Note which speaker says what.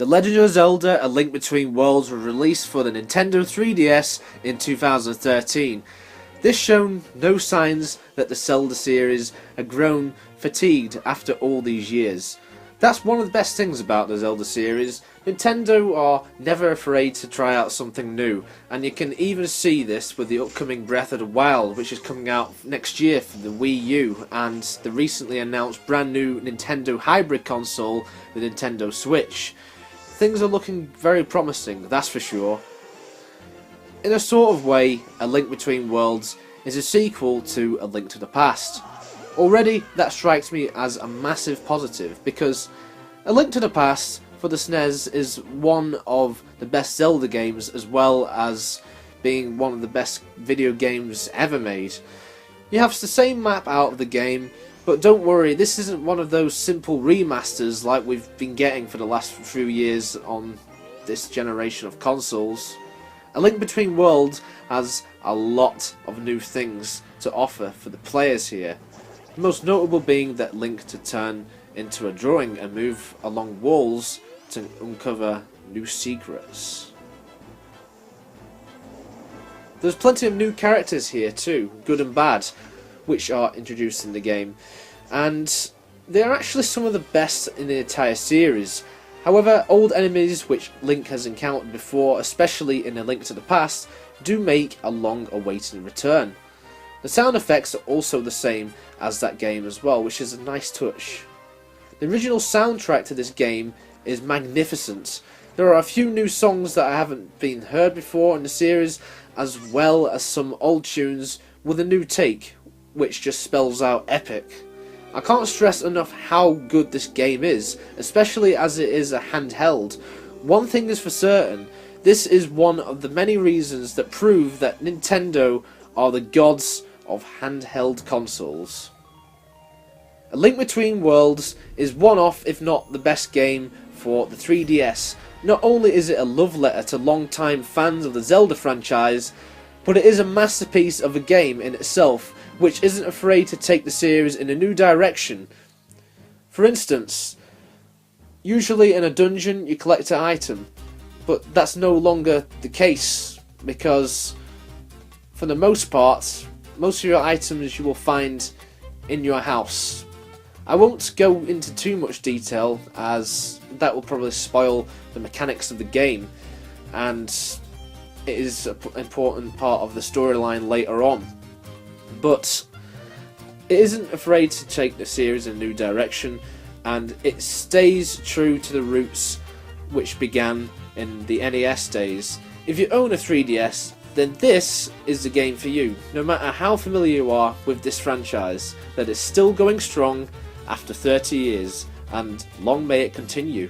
Speaker 1: The Legend of Zelda: A Link Between Worlds was released for the Nintendo 3DS in 2013. This shown no signs that the Zelda series had grown fatigued after all these years. That's one of the best things about the Zelda series. Nintendo are never afraid to try out something new, and you can even see this with the upcoming Breath of the Wild, which is coming out next year for the Wii U, and the recently announced brand new Nintendo hybrid console, the Nintendo Switch. Things are looking very promising, that's for sure. In a sort of way, A Link Between Worlds is a sequel to A Link to the Past. Already, that strikes me as a massive positive, because A Link to the Past for the SNES is one of the best Zelda games, as well as being one of the best video games ever made. You have the same map out of the game, but don't worry, this isn't one of those simple remasters like we've been getting for the last few years on this generation of consoles. A Link Between Worlds has a lot of new things to offer for the players here. The most notable being that Link to turn into a drawing and move along walls to uncover new secrets. There's plenty of new characters here too, good and bad, which are introduced in the game, and they are actually some of the best in the entire series. However, old enemies which Link has encountered before, especially in A Link to the Past, do make a long-awaited return. The sound effects are also the same as that game as well, which is a nice touch. The original soundtrack to this game is magnificent. There are a few new songs that I haven't been heard before in the series, as well as some old tunes with a new take, which just spells out epic. I can't stress enough how good this game is, especially as it is a handheld. One thing is for certain, this is one of the many reasons that prove that Nintendo are the gods of handheld consoles. A Link Between Worlds is one of, if not the best game for the 3DS. Not only is it a love letter to long-time fans of the Zelda franchise, but it is a masterpiece of a game in itself, which isn't afraid to take the series in a new direction. For instance, usually in a dungeon you collect an item, but that's no longer the case, because for the most part, most of your items you will find in your house. I won't go into too much detail, as that will probably spoil the mechanics of the game, and it is an important part of the storyline later on. But it isn't afraid to take the series in a new direction, and it stays true to the roots which began in the NES days. If you own a 3DS, then this is the game for you, no matter how familiar you are with this franchise, that is still going strong after 30 years, and long may it continue.